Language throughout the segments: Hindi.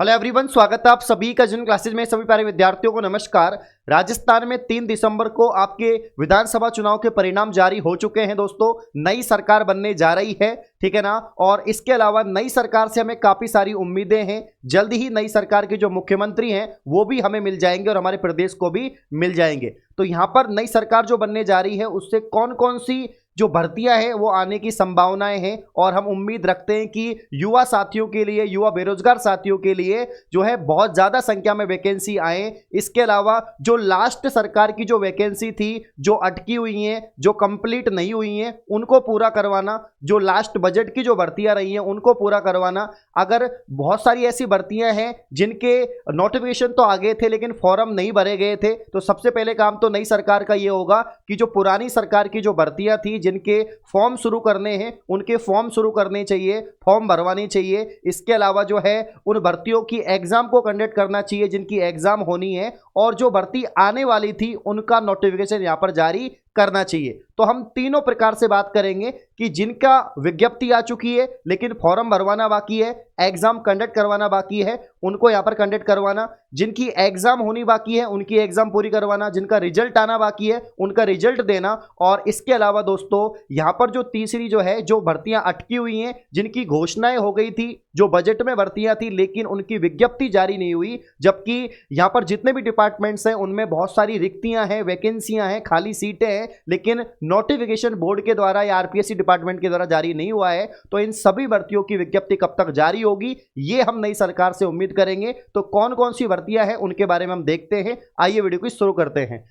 हेलो एवरीवन, स्वागत है आप सभी का जिन क्लासेज में। सभी प्यारे विद्यार्थियों को नमस्कार। राजस्थान में 3 दिसंबर को आपके विधानसभा चुनाव के परिणाम जारी हो चुके हैं दोस्तों। नई सरकार बनने जा रही है, ठीक है ना। और इसके अलावा नई सरकार से हमें काफी सारी उम्मीदें हैं। जल्द ही नई सरकार के जो मुख्यमंत्री हैं वो भी हमें मिल जाएंगे और हमारे प्रदेश को भी मिल जाएंगे। तो यहां पर नई सरकार जो बनने जा रही है उससे कौन कौन सी जो भर्तियां हैं वो आने की संभावनाएं हैं, और हम उम्मीद रखते हैं कि युवा साथियों के लिए, युवा बेरोजगार साथियों के लिए जो है बहुत ज्यादा संख्या में वैकेंसी आए। इसके अलावा जो लास्ट सरकार की जो वैकेंसी थी, जो अटकी हुई हैं, जो कंप्लीट नहीं हुई हैं, उनको पूरा करवाना, जो लास्ट बजट की जो भर्तियां रही हैं उनको पूरा करवाना। अगर बहुत सारी ऐसी भर्तियां हैं जिनके नोटिफिकेशन तो आ गए थे लेकिन फॉर्म नहीं भरे गए थे, तो सबसे पहले काम तो नई सरकार का ये होगा कि जो पुरानी सरकार की जो भर्तियां थी, जिनके फॉर्म शुरू करने हैं, उनके फॉर्म शुरू करने चाहिए, फॉर्म भरवाने चाहिए। इसके अलावा जो है उन भर्तियों की एग्जाम को कंडक्ट करना चाहिए जिनकी एग्जाम होनी है, और जो भर्ती आने वाली थी उनका नोटिफिकेशन यहां पर जारी करना चाहिए। तो हम तीनों प्रकार से बात करेंगे कि जिनका विज्ञप्ति आ चुकी है लेकिन फॉर्म भरवाना बाकी है, एग्जाम कंडक्ट करवाना बाकी है, उनको यहां पर कंडक्ट करवाना। जिनकी एग्जाम होनी बाकी है उनकी एग्जाम पूरी करवाना। जिनका रिजल्ट आना बाकी है उनका रिजल्ट देना। और इसके अलावा दोस्तों यहां पर जो तीसरी जो है, जो भर्तियां अटकी हुई हैं, जिनकी घोषणाएं हो गई थी, जो बजट में भर्तियां थी लेकिन उनकी विज्ञप्ति जारी नहीं हुई, जबकि यहां पर जितने भी डिपार्टमेंट्स हैं उनमें बहुत सारी रिक्तियां हैं, वैकेंसियां हैं, खाली सीटें हैं, लेकिन नोटिफिकेशन बोर्ड के द्वारा या आरपीएससी डिपार्टमेंट के द्वारा जारी नहीं हुआ है। तो इन सभी भर्तियों की विज्ञप्ति कब तक जारी होगी ये हम नई सरकार से उम्मीद करेंगे। तो कौन कौन सी भर्तियां हैं उनके बारे में हम देखते हैं। आइए वीडियो को शुरू करते हैं।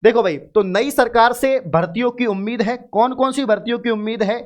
देखो भाई, तो नई सरकार से भर्तियों की उम्मीद है। कौन कौन सी भर्तियों की उम्मीद है?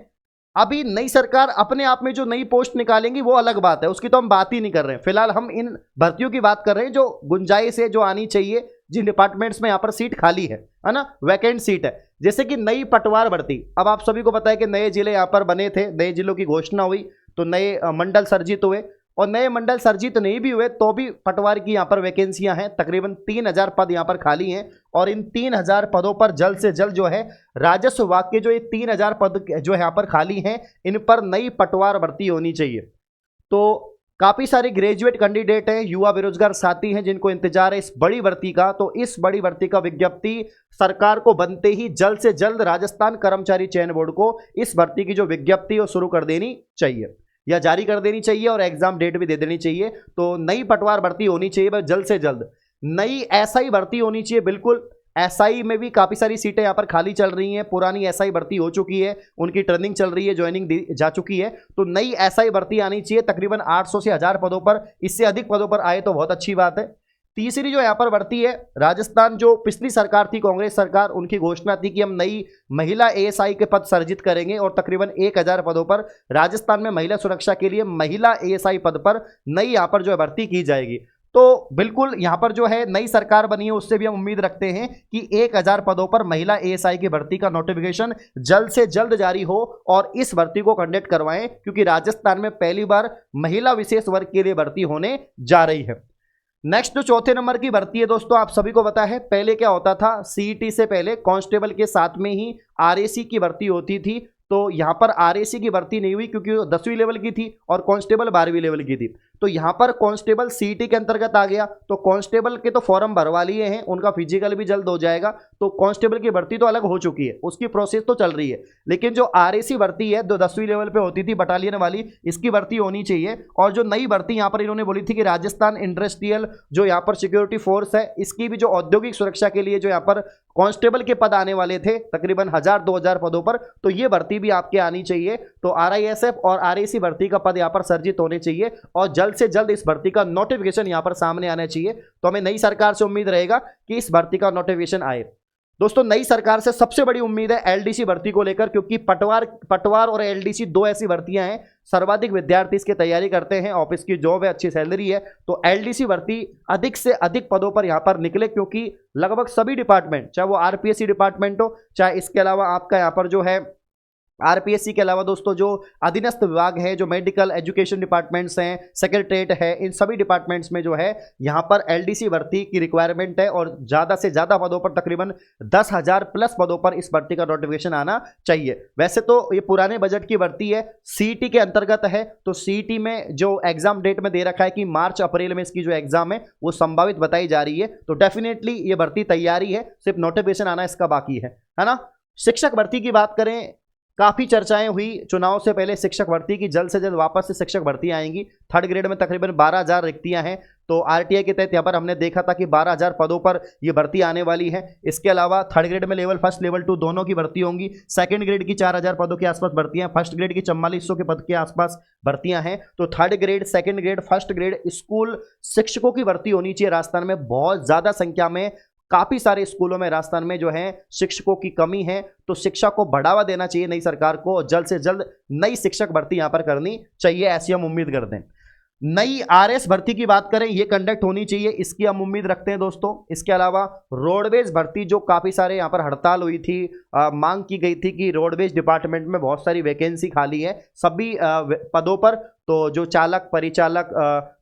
अभी नई सरकार अपने आप में जो नई पोस्ट निकालेंगी वो अलग बात है, उसकी तो हम बात ही नहीं कर रहे हैं। फिलहाल हम इन भर्तियों की बात कर रहे हैं जो गुंजाइश है, जो आनी चाहिए, जिन डिपार्टमेंट्स में यहां पर सीट खाली है ना, वैकेंट सीट है। जैसे कि नई पटवार भर्ती। अब आप सभी को पता है कि नए जिले यहां पर बने थे, नए जिलों की घोषणा हुई तो नए मंडल सर्जित हुए, और नए मंडल सर्जित नहीं भी हुए तो भी पटवार की यहां पर वैकेंसियां हैं। तकरीबन 3000 पद यहां पर खाली हैं, और इन 3000 पदों पर जल्द से जल्द जो है राजस्व विभाग के जो ये 3000 पद जो यहां पर खाली हैं, इन पर नई पटवार भर्ती होनी चाहिए। तो काफी सारे ग्रेजुएट कैंडिडेट हैं, युवा बेरोजगार साथी हैं जिनको इंतजार है इस बड़ी भर्ती का। तो इस बड़ी भर्ती का विज्ञप्ति सरकार को बनते ही जल्द से जल्द राजस्थान कर्मचारी चयन बोर्ड को इस भर्ती की जो विज्ञप्ति वो शुरू कर देनी चाहिए या जारी कर देनी चाहिए, और एग्जाम डेट भी दे देनी चाहिए। तो नई पटवार भर्ती होनी चाहिए बस जल्द से जल्द। नई एसआई भर्ती होनी चाहिए, बिल्कुल। एसआई में भी काफी सारी सीटें यहां पर खाली चल रही हैं। पुरानी एसआई भर्ती हो चुकी है, उनकी ट्रेनिंग चल रही है, ज्वाइनिंग जा चुकी है। तो नई एसआई भर्ती आनी चाहिए तकरीबन 800 से 1000 पदों पर। इससे अधिक पदों पर आए तो बहुत अच्छी बात है। तीसरी जो यहां पर भर्ती है, राजस्थान जो पिछली सरकार थी, कांग्रेस सरकार, उनकी घोषणा थी कि हम नई महिला एएसआई के पद सर्जित करेंगे, और तकरीबन 1000 पदों पर राजस्थान में महिला सुरक्षा के लिए महिला एएसआई पद पर नई यहां पर जो है भर्ती की जाएगी। तो बिल्कुल यहां पर जो है नई सरकार बनी है, उससे भी हम उम्मीद रखते हैं कि 1000 पदों पर महिला एएसआई की भर्ती का नोटिफिकेशन जल्द से जल्द जारी हो और इस भर्ती को कंडक्ट करवाएं, क्योंकि राजस्थान में पहली बार महिला विशेष वर्ग के लिए भर्ती होने जा रही है। नेक्स्ट जो चौथे नंबर की भर्ती है दोस्तों, आप सभी को पता है पहले क्या होता था, सीईटी से पहले कांस्टेबल के साथ में ही आरएसी की भर्ती होती थी। तो यहां पर आरएसी की भर्ती नहीं हुई क्योंकि वो 10वीं लेवल की थी और कांस्टेबल 12वीं लेवल की थी। तो यहां पर कांस्टेबल सीईटी के अंतर्गत आ गया। तो कांस्टेबल के तो फॉर्म भरवा लिए हैं, उनका फिजिकल भी जल्द हो जाएगा। तो कांस्टेबल की भर्ती तो अलग हो चुकी है, उसकी प्रोसेस तो चल रही है। लेकिन जो आरएसी भर्ती है, जो 10वीं लेवल पे होती थी बटालियन वाली, इसकी भर्ती होनी चाहिए। और जो नई भर्ती यहां पर इन्होंने बोली थी कि राजस्थान इंडस्ट्रियल जो यहाँ पर सिक्योरिटी फोर्स है, इसकी भी जो औद्योगिक सुरक्षा के लिए जो यहाँ पर कांस्टेबल के पद आने वाले थे तकरीबन 1000-2000 पदों पर, तो ये भर्ती भी आपके आनी चाहिए। तो आरआईएसएफ और आरएसी भर्ती का पद यहाँ पर सर्जित होने चाहिए, और जल्द से जल्द इस भर्ती का नोटिफिकेशन यहाँ पर सामने आना चाहिए। तो हमें नई सरकार से उम्मीद रहेगा कि इस भर्ती का नोटिफिकेशन आए। दोस्तों नई सरकार से सबसे बड़ी उम्मीद है एलडीसी भर्ती को लेकर, क्योंकि पटवार और एलडीसी दो ऐसी भर्तियां हैं, सर्वाधिक विद्यार्थी इसकी तैयारी करते हैं, ऑफिस की जॉब है, अच्छी सैलरी है। तो एलडीसी भर्ती अधिक से अधिक पदों पर यहां पर निकले, क्योंकि लगभग सभी डिपार्टमेंट, चाहे वो आरपीएससी डिपार्टमेंट हो, चाहे इसके अलावा आपका यहां पर जो है आरपीएससी के अलावा दोस्तों जो अधीनस्थ विभाग है, जो मेडिकल एजुकेशन डिपार्टमेंट्स हैं, सेक्रेटरीट है, इन सभी डिपार्टमेंट्स में जो है यहाँ पर एलडीसी भर्ती की रिक्वायरमेंट है और ज़्यादा से ज़्यादा पदों पर तकरीबन 10,000 प्लस पदों पर इस भर्ती का नोटिफिकेशन आना चाहिए। वैसे तो ये पुराने बजट की भर्ती है, सीईटी के अंतर्गत है, तो सीईटी में जो एग्जाम डेट में दे रखा है कि मार्च अप्रैल में इसकी जो एग्जाम है वो संभावित बताई जा रही है, तो डेफिनेटली ये भर्ती तैयारी है, सिर्फ नोटिफिकेशन आना इसका बाकी है ना। शिक्षक भर्ती की बात करें, काफी चर्चाएं हुई चुनाव से पहले शिक्षक भर्ती की, जल्द से जल्द वापस से शिक्षक भर्ती आएंगी। थर्ड ग्रेड में तकरीबन 12,000 रिक्तियां हैं, तो आरटीआई के तहत यहां पर हमने देखा था कि 12,000 पदों पर यह भर्ती आने वाली है। इसके अलावा थर्ड ग्रेड में लेवल 1 लेवल 2 दोनों की भर्ती होंगी। सेकंड ग्रेड की 4,000 पदों के आसपास भर्तियां, फर्स्ट ग्रेड की 4400 के पद के आसपास भर्तियां हैं। तो third grade, second grade, first grade school शिक्षकों की भर्ती होनी चाहिए राजस्थान में। बहुत ज्यादा संख्या में काफी सारे स्कूलों में राजस्थान में जो है शिक्षकों की कमी है, तो शिक्षा को बढ़ावा देना चाहिए नई सरकार को, जल्द से जल्द नई शिक्षक भर्ती यहां पर करनी चाहिए, ऐसी हम उम्मीद करते हैं। नई आरएस भर्ती की बात करें, ये कंडक्ट होनी चाहिए, इसकी हम उम्मीद रखते हैं दोस्तों। इसके अलावा रोडवेज भर्ती, जो काफ़ी सारे यहाँ पर हड़ताल हुई थी, मांग की गई थी कि रोडवेज डिपार्टमेंट में बहुत सारी वैकेंसी खाली है सभी पदों पर, तो जो चालक, परिचालक,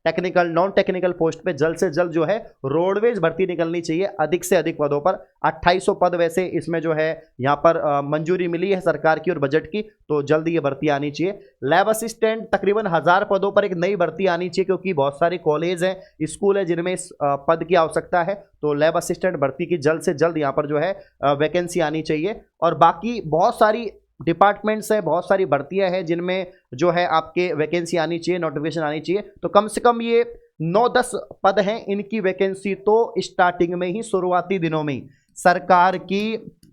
टेक्निकल, नॉन टेक्निकल पोस्ट पे जल्द से जल्द जो है रोडवेज भर्ती निकलनी चाहिए, अधिक से अधिक पदों पर। 2800 पद वैसे इसमें जो है यहाँ पर मंजूरी मिली है सरकार की और बजट की, तो जल्दी ये भर्ती आनी चाहिए। लैब असिस्टेंट तकरीबन 1000 पदों पर एक नई भर्ती आनी चाहिए, क्योंकि बहुत सारे कॉलेज हैं, स्कूल है जिनमें इस पद की आवश्यकता है, तो लैब असिस्टेंट भर्ती की जल्द से जल्द यहाँ पर जो है वैकेंसी आनी चाहिए। और बाकी बहुत सारी डिपार्टमेंट्स है, बहुत सारी भर्तियां हैं जिनमें जो है आपके वैकेंसी आनी चाहिए, नोटिफिकेशन आनी चाहिए। तो कम से कम ये 9-10 पद हैं, इनकी वैकेंसी तो स्टार्टिंग में ही, शुरुआती दिनों में ही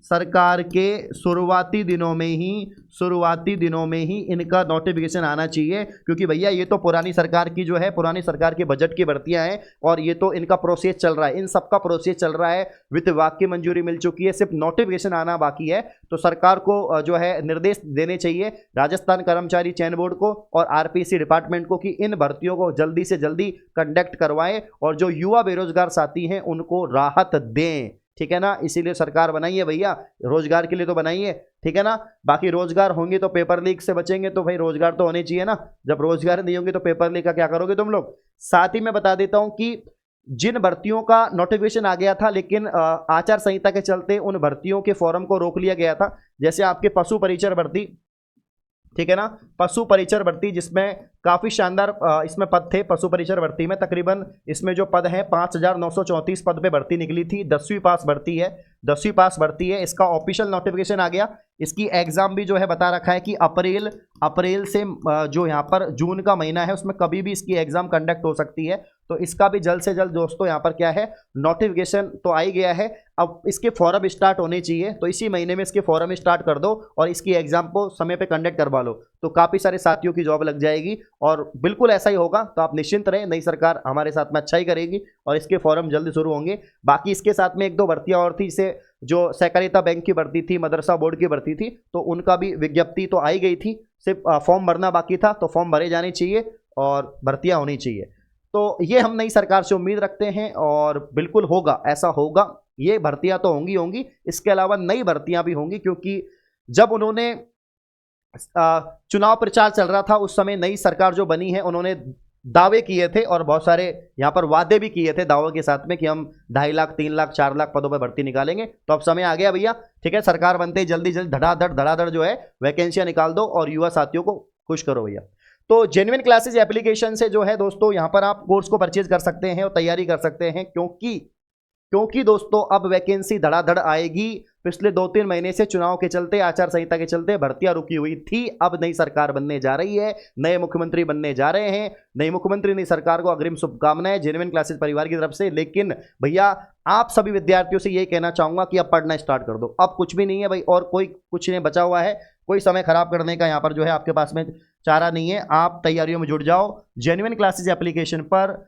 सरकार के शुरुआती दिनों में ही इनका नोटिफिकेशन आना चाहिए, क्योंकि भैया ये तो पुरानी सरकार की जो है, पुरानी सरकार के बजट की भर्तियां हैं और ये तो इनका प्रोसेस चल रहा है, इन सब का प्रोसेस चल रहा है, वित्त विभाग की मंजूरी मिल चुकी है, सिर्फ नोटिफिकेशन आना बाकी है। तो सरकार को जो है निर्देश देने चाहिए राजस्थान कर्मचारी चयन बोर्ड को और आरपीएससी डिपार्टमेंट को कि इन भर्तियों को जल्दी से जल्दी कंडक्ट करवाएं और जो युवा बेरोजगार साथी हैं उनको राहत दें, ठीक है ना। इसीलिए सरकार बनाई है भैया, रोजगार के लिए तो बनाई है, ठीक है ना। बाकी रोजगार होंगे तो पेपर लीक से बचेंगे, तो भाई रोजगार तो होने चाहिए ना। जब रोजगार नहीं होंगे तो पेपर लीक का क्या करोगे तुम लोग। साथ ही मैं बता देता हूं कि जिन भर्तियों का नोटिफिकेशन आ गया था, लेकिन आचार संहिता के चलते उन भर्तियों के फॉर्म को रोक लिया गया था, जैसे आपके पशु परिचर भर्ती, ठीक है ना, पशु परिचर भर्ती, जिसमें काफी शानदार इसमें पद थे। पशु परिचर भर्ती में तकरीबन इसमें जो पद हैं 5934 पद पे भर्ती निकली थी। 10वीं पास भर्ती है, 10वीं पास भर्ती है। इसका ऑफिशियल नोटिफिकेशन आ गया, इसकी एग्जाम भी जो है बता रखा है कि अप्रैल से जो यहाँ पर जून का महीना है उसमें कभी भी इसकी एग्जाम कंडक्ट हो सकती है। तो इसका भी जल्द से जल्द दोस्तों यहाँ पर क्या है, नोटिफिकेशन तो आ ही गया है, अब इसके फॉर्म स्टार्ट होने चाहिए, तो इसी महीने में इसके फॉर्म स्टार्ट कर दो और इसकी एग्जाम को समय पे कंडक्ट करवा लो, तो काफ़ी सारे साथियों की जॉब लग जाएगी और बिल्कुल ऐसा ही होगा। तो आप निश्चिंत रहें, नई सरकार हमारे साथ में अच्छा ही करेगी और इसके फॉर्म जल्दी शुरू होंगे। बाकी इसके साथ में 1-2 भर्तियाँ और थी, इसे जो सहकारिता बैंक की भर्ती थी, मदरसा बोर्ड की भर्ती थी, तो उनका भी विज्ञप्ति तो आई गई थी, सिर्फ फॉर्म भरना बाकी था, तो फॉर्म भरे जाने चाहिए और भर्तियाँ होनी चाहिए। तो ये हम नई सरकार से उम्मीद रखते हैं और बिल्कुल होगा, ऐसा होगा, ये भर्तियां तो होंगी। इसके अलावा नई भर्तियां भी होंगी, क्योंकि जब उन्होंने चुनाव प्रचार चल रहा था उस समय नई सरकार जो बनी है उन्होंने दावे किए थे और बहुत सारे यहाँ पर वादे भी किए थे दावों के साथ में कि हम 2.5 लाख 3 लाख 4 लाख पदों पर भर्ती निकालेंगे। तो अब समय आ गया भैया, ठीक है, सरकार बनते ही जल्दी धड़ाधड़ जो है वैकेंसियां निकाल दो और युवा साथियों को खुश करो भैया। तो जेन्युइन क्लासेज एप्लीकेशन से जो है दोस्तों यहाँ पर आप कोर्स को परचेज कर सकते हैं और तैयारी कर सकते हैं, क्योंकि दोस्तों अब वैकेंसी धड़ाधड़ आएगी। पिछले 2-3 महीने से चुनाव के चलते, आचार संहिता के चलते भर्तियां रुकी हुई थी, अब नई सरकार बनने जा रही है, नए मुख्यमंत्री बनने जा रहे हैं। नई मुख्यमंत्री, नई सरकार को अग्रिम शुभकामनाएं जेन्युइन क्लासेज परिवार की तरफ से। लेकिन भैया आप सभी विद्यार्थियों से यही कहना चाहूंगा कि अब पढ़ना स्टार्ट कर दो, अब कुछ भी नहीं है भाई, और कोई कुछ नहीं बचा हुआ है, कोई समय खराब करने का यहाँ पर जो है आपके पास में चारा नहीं है। आप तैयारियों में जुट जाओ। जेन्युइन क्लासेज एप्लीकेशन पर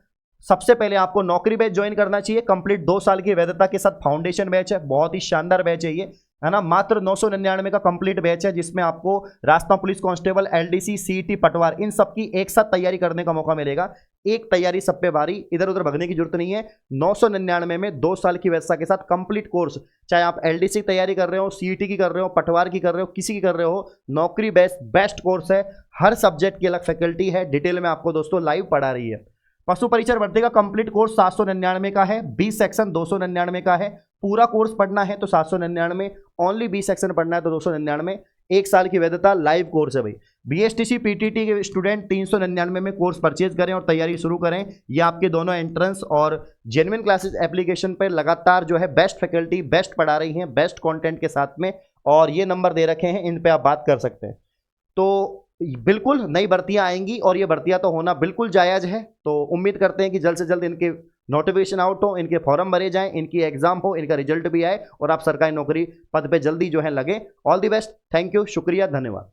सबसे पहले आपको नौकरी बैच ज्वाइन करना चाहिए, कंप्लीट 2 साल की वैधता के साथ फाउंडेशन बैच है, बहुत ही शानदार बैच है ये। है ना। मात्र 999 का कंप्लीट बैच है, जिसमें आपको Rajasthan police constable, LDC, CET, पटवार, इन सब की एक साथ तैयारी करने का मौका मिलेगा। एक तैयारी सब पे भारी, इधर उधर भगने की जरूरत नहीं है। 999 में 2 साल की व्यवस्था के साथ कंप्लीट कोर्स, चाहे आप एलडीसी की तैयारी कर रहे हो, सीईटी की कर रहे हो, पटवार की कर रहे हो, किसी की कर रहे हो, नौकरी बेस्ट कोर्स है। हर सब्जेक्ट की अलग फैकल्टी है, डिटेल में आपको दोस्तों लाइव पढ़ा रही है। पशु परिचर भर्ती का कंप्लीट कोर्स 799 का है, 20 सेक्शन 299 का है। पूरा कोर्स पढ़ना है तो 799, ओनली 20 सेक्शन पढ़ना है तो 299। एक साल की वैधता, लाइव कोर्स है भाई। बीएसटीसी पीटीटी के स्टूडेंट 399 में कोर्स परचेज करें और तैयारी शुरू करें। ये आपके दोनों एंट्रेंस और जेन्युइन क्लासेस एप्लीकेशन पर लगातार जो है बेस्ट फैकल्टी, बेस्ट पढ़ा रही हैं, बेस्ट कंटेंट के साथ में, और ये नंबर दे रखे हैं, इन पे आप बात कर सकते हैं। तो बिल्कुल नई भर्तियां आएंगी और ये भर्तियां तो होना बिल्कुल जायज़ है। तो उम्मीद करते हैं कि जल्द से जल्द इनके नोटिफिकेशन आउट हो, इनके फॉर्म भरे जाएं, इनकी एग्जाम हो, इनका रिजल्ट भी आए और आप सरकारी नौकरी पद पे जल्दी जो है लगे। All the best, thank you, शुक्रिया, धन्यवाद।